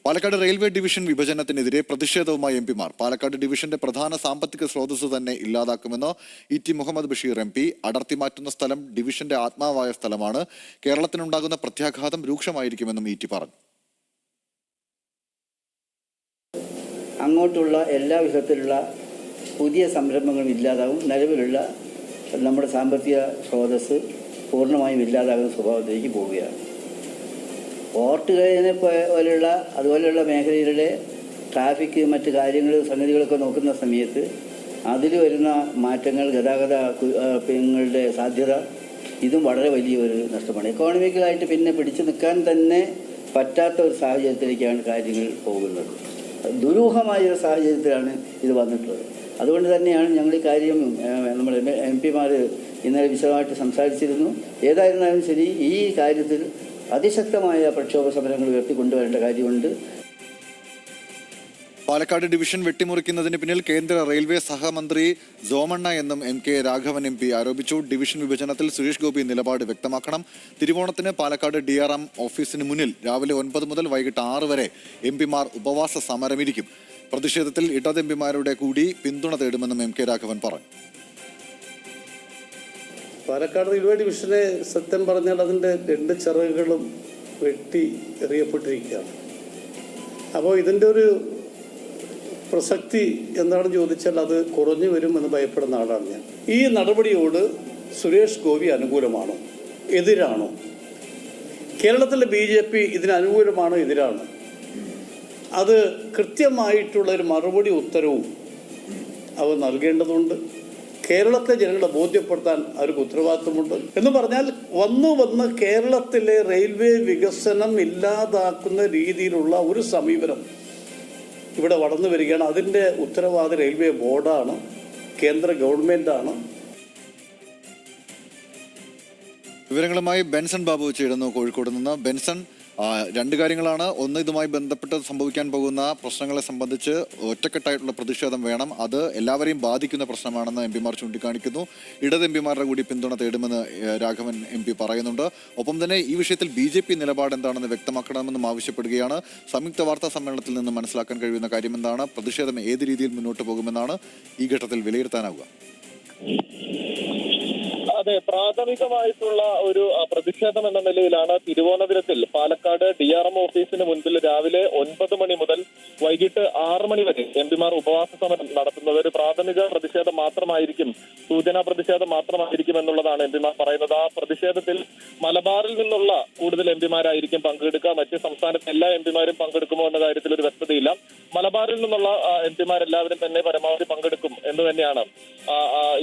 Palakkad railway division വിഭജനത്തിനെതിരെ പ്രതിഷേധവുമായി എംപിമാർ. പാലക്കാട് ഡിവിഷന്റെ പ്രധാന സാമ്പത്തിക സ്രോതസ് തന്നെ ഇല്ലാതാക്കുമെന്ന് ഇ.ടി. Muhammad Basheer M P. അടർത്തി മാറ്റുന്ന സ്ഥലം ഡിവിഷന്റെ ആത്മാവായ സ്ഥലമാണ്. കേരളത്തിനുണ്ടാകുന്ന പ്രത്യാഘാതം രൂക്ഷമായിരിക്കുമെന്നും ഇ.ടി. പറഞ്ഞു. അങ്ങോട്ടുള്ള എല്ലാ വിധത്തിലുള്ള പുതിയ സംരംഭങ്ങളും ഇല്ലാതാവും. നിലവിലുള്ള നമ്മുടെ സാമ്പത്തിക സ്രോതസ് പൂർണ്ണമായും ഇല്ലാതാകുന്ന സ്വഭാവത്തിലേക്ക് പോവുകയാണ്. പോർട്ട് കഴിഞ്ഞ അതുപോലെയുള്ള മേഖലയിലെ ട്രാഫിക് മറ്റ് കാര്യങ്ങൾ സംഗതികളൊക്കെ നോക്കുന്ന സമയത്ത് അതിൽ വരുന്ന മാറ്റങ്ങൾ, ഗതാഗതങ്ങളുടെ സാധ്യത, ഇതും വളരെ വലിയൊരു നഷ്ടമാണ്. എക്കോണമിക്കലായിട്ട് പിന്നെ പിടിച്ചു നിൽക്കാൻ തന്നെ പറ്റാത്ത ഒരു സാഹചര്യത്തിലേക്കാണ് കാര്യങ്ങൾ പോകുന്നത്. ദുരൂഹമായ ഒരു സാഹചര്യത്തിലാണ് ഇത് വന്നിട്ടുള്ളത്. അതുകൊണ്ട് തന്നെയാണ് ഞങ്ങൾ ഈ കാര്യം നമ്മൾ എം.പിമാർ ഇന്നലെ വിശദമായിട്ട് സംസാരിച്ചിരുന്നു. ഏതായിരുന്നാലും ശരി, ഈ കാര്യത്തിൽ അതിശക്തമായ പ്രക്ഷോഭ സമരങ്ങൾ ഉയർത്തിക്കൊണ്ടുവരേണ്ട കാര്യമുണ്ട്. പാലക്കാട് ഡിവിഷൻ വെട്ടിമുറിക്കുന്നതിന് പിന്നിൽ കേന്ദ്ര റെയിൽവേ സഹമന്ത്രി സോമണ്ണ എന്നും എം.കെ. രാഘവൻ എം.പി. ആരോപിച്ചു. ഡിവിഷൻ വിഭജനത്തിൽ സുരേഷ് ഗോപി നിലപാട് വ്യക്തമാക്കണം. തിരുവോണത്തിന് പാലക്കാട് DRM ഓഫീസിന് മുന്നിൽ രാവിലെ 9 മുതൽ വൈകിട്ട് 6 വരെ എം.പിമാർ ഉപവാസ സമരമിരിക്കും. പ്രതിഷേധത്തിൽ ഇടത് എം.പിമാരുടെ കൂടി പിന്തുണ തേടുമെന്നും എം.കെ. രാഘവൻ പറഞ്ഞു. പാലക്കാട് റെയിൽവേ ഡിവിഷനെ സത്യം പറഞ്ഞാൽ അതിൻ്റെ 2 ചിറകുകളും വെട്ടി എറിയപ്പെട്ടിരിക്കുകയാണ്. അപ്പോൾ ഇതിൻ്റെ ഒരു പ്രസക്തി എന്താണെന്ന് ചോദിച്ചാൽ അത് കുറഞ്ഞു വരുമെന്ന് ഭയപ്പെടുന്ന ആളാണ് ഞാൻ. ഈ നടപടിയോട് സുരേഷ് ഗോപി അനുകൂലമാണോ, എതിരാണോ? കേരളത്തിലെ BJP ഇതിന് അനുകൂലമാണോ, എതിരാണോ? അത് കൃത്യമായിട്ടുള്ളൊരു മറുപടി ഉത്തരവും അവർ നൽകേണ്ടതുണ്ട്. കേരളത്തിലെ ജനങ്ങളെ ബോധ്യപ്പെടുത്താൻ അവർക്ക് ഉത്തരവാദിത്വമുണ്ട്. എന്ന് പറഞ്ഞാൽ വന്ന് കേരളത്തിലെ റെയിൽവേ വികസനം ഇല്ലാതാക്കുന്ന രീതിയിലുള്ള ഒരു സമീപനം ഇവിടെ വളർന്നു വരികയാണ്. അതിൻ്റെ ഉത്തരവാദി റെയിൽവേ ബോർഡാണ്, കേന്ദ്ര ഗവൺമെൻറ്റാണ്. വിവരങ്ങളുമായി ബെൻസൺ ബാബു ചേരുന്നു കോഴിക്കോട് നിന്ന്. ബെൻസൺ, 2 കാര്യങ്ങളാണ്. ഒന്ന്, ഇതുമായി ബന്ധപ്പെട്ട് സംഭവിക്കാൻ പോകുന്ന പ്രശ്നങ്ങളെ സംബന്ധിച്ച് ഒറ്റക്കെട്ടായിട്ടുള്ള പ്രതിഷേധം വേണം. അത് എല്ലാവരെയും ബാധിക്കുന്ന പ്രശ്നമാണെന്ന് എം.പിമാർ ചൂണ്ടിക്കാണിക്കുന്നു. ഇടത് എം.പിമാരുടെ കൂടി പിന്തുണ തേടുമെന്ന് രാഘവൻ എം.പി. പറയുന്നുണ്ട്. ഒപ്പം തന്നെ ഈ വിഷയത്തിൽ BJP നിലപാട് എന്താണെന്ന് വ്യക്തമാക്കണമെന്നും ആവശ്യപ്പെടുകയാണ്. സംയുക്ത വാർത്താ സമ്മേളനത്തിൽ നിന്ന് മനസ്സിലാക്കാൻ കഴിയുന്ന കാര്യം എന്താണ്? പ്രതിഷേധം ഏത് രീതിയിൽ മുന്നോട്ട് പോകുമെന്നാണ് ഈ ഘട്ടത്തിൽ വിലയിരുത്താനാവുക? അതെ, പ്രാഥമികമായിട്ടുള്ള ഒരു പ്രതിഷേധം എന്ന നിലയിലാണ് തിരുവോണ ദിനത്തിൽ പാലക്കാട് DRM ഓഫീസിന് മുൻപിൽ രാവിലെ 9 മണി മുതൽ വൈകിട്ട് 6 മണി വരെ എം.പിമാർ ഉപവാസ സമരം നടത്തുന്നത്. ഒരു പ്രാഥമിക പ്രതിഷേധം മാത്രമായിരിക്കും, സൂചനാ പ്രതിഷേധം മാത്രമായിരിക്കും എന്നുള്ളതാണ് എം.പിമാർ പറയുന്നത്. ആ പ്രതിഷേധത്തിൽ മലബാറിൽ നിന്നുള്ള കൂടുതൽ എം.പിമാരായിരിക്കും പങ്കെടുക്കുക. മറ്റ് സംസ്ഥാനത്തെ എല്ലാ എം.പിമാരും പങ്കെടുക്കുമോ എന്ന കാര്യത്തിൽ ഒരു വ്യക്തതയില്ല. മലബാറിൽ നിന്നുള്ള എം.പിമാരെല്ലാവരും തന്നെ പരമാവധി പങ്കെടുക്കും എന്ന് തന്നെയാണ്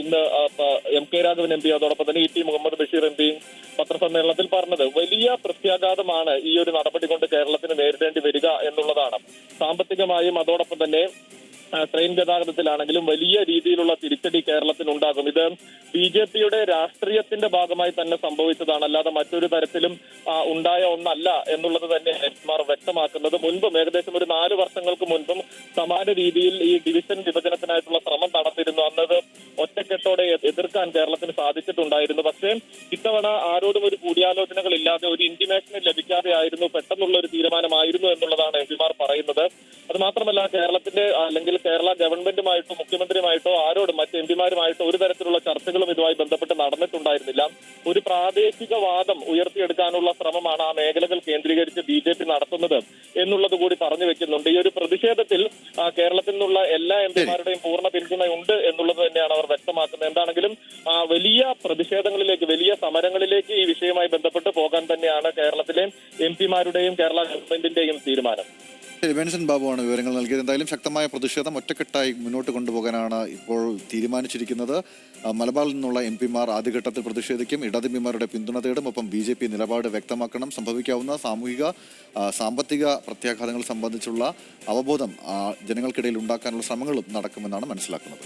ഇന്ന് എം.കെ. രാഘവൻ എം.പി. അതോടൊപ്പം തന്നെ ഇ.ടി. മുഹമ്മദ് ബഷീർ എം.പി. പത്രസമ്മേളനത്തിൽ പറഞ്ഞത്. വലിയ പ്രത്യാഘാതമാണ് ഈ ഒരു നടപടി കൊണ്ട് കേരളത്തിന് നേരിടേണ്ടി വരിക എന്നുള്ളതാണ്. സാമ്പത്തികമായും അതോടൊപ്പം തന്നെ ട്രെയിൻ ഗതാഗതത്തിലാണെങ്കിലും വലിയ രീതിയിലുള്ള തിരിച്ചടി കേരളത്തിനുണ്ടാകും. ഇത് BJPയുടെ രാഷ്ട്രീയത്തിന്റെ ഭാഗമായി തന്നെ സംഭവിച്ചതാണ്, അല്ലാതെ മറ്റൊരു തരത്തിലും ഉണ്ടായ ഒന്നല്ല എന്നുള്ളത് തന്നെ എംപിമാർ വ്യക്തമാക്കുന്നത്. മുൻപും ഏകദേശം ഒരു 4 വർഷങ്ങൾക്ക് മുൻപും സമാന രീതിയിൽ ഈ ഡിവിഷൻ വിഭജനത്തിനായിട്ടുള്ള ശ്രമം നടന്നിരുന്നു. അന്നത് ഒറ്റക്കെട്ടോടെ എതിർക്കാൻ കേരളത്തിന് സാധിച്ചിട്ടുണ്ടായിരുന്നു. പക്ഷേ ഇത്തവണ ആരോടും ഒരു കൂടിയാലോചനകളില്ലാതെ, ഒരു ഇന്റിമേഷൻ ലഭിക്കാതെ ആയിരുന്നു, പെട്ടെന്നുള്ള ഒരു തീരുമാനമായിരുന്നു എന്നുള്ളതാണ് എംപിമാർ പറയുന്നത്. അത് മാത്രമല്ല, കേരളത്തിന്റെ അല്ലെങ്കിൽ കേരള ഗവൺമെന്റുമായിട്ടോ മുഖ്യമന്ത്രിയുമായിട്ടോ ആരോടും മറ്റ് എംപിമാരുമായിട്ടോ ഒരു തരത്തിലുള്ള ചർച്ചകളും ഇതുമായി ബന്ധപ്പെട്ട് നടന്നിട്ടുണ്ടായിരുന്നില്ല. ഒരു പ്രാദേശികവാദം ഉയർത്തിയെടുക്കാനുള്ള ശ്രമമാണ് ആ മേഖലകൾ കേന്ദ്രീകരിച്ച് BJP നടത്തുന്നത് എന്നുള്ളത് കൂടി പറഞ്ഞു വെക്കുന്നുണ്ട്. ഈ ഒരു പ്രതിഷേധത്തിൽ കേരളത്തിൽ നിന്നുള്ള എല്ലാ എംപിമാരുടെയും പൂർണ്ണ പിന്തുണയുണ്ട് എന്നുള്ളത് തന്നെയാണ് അവർ വ്യക്തമാക്കുന്നത്. എന്താണെങ്കിലും വലിയ പ്രതിഷേധങ്ങളിലേക്ക്, വലിയ സമരങ്ങളിലേക്ക് ഈ വിഷയവുമായി ബന്ധപ്പെട്ട് പോകാൻ തന്നെയാണ് കേരളത്തിലെ എംപിമാരുടെയും കേരള ഗവൺമെന്റിന്റെയും തീരുമാനം. ബെൻസൺ ബാബുവാണ് വിവരങ്ങൾ നൽകിയത്. എന്തായാലും ശക്തമായ പ്രതിഷേധം ഒറ്റക്കെട്ടായി മുന്നോട്ട് കൊണ്ടുപോകാനാണ് ഇപ്പോൾ തീരുമാനിച്ചിരിക്കുന്നത്. മലബാറിൽ നിന്നുള്ള എംപിമാർ ആദ്യഘട്ടത്തിൽ പ്രതിഷേധിക്കും. ഇടത് എംപിമാരുടെ പിന്തുണ തേടും. ഒപ്പം BJP നിലപാട് വ്യക്തമാക്കണം. സംഭവിക്കാവുന്ന സാമൂഹിക സാമ്പത്തിക പ്രത്യാഘാതങ്ങൾ സംബന്ധിച്ചുള്ള അവബോധം ജനങ്ങൾക്കിടയിൽ ഉണ്ടാക്കാനുള്ള ശ്രമങ്ങളും നടക്കുമെന്നാണ് മനസ്സിലാക്കുന്നത്.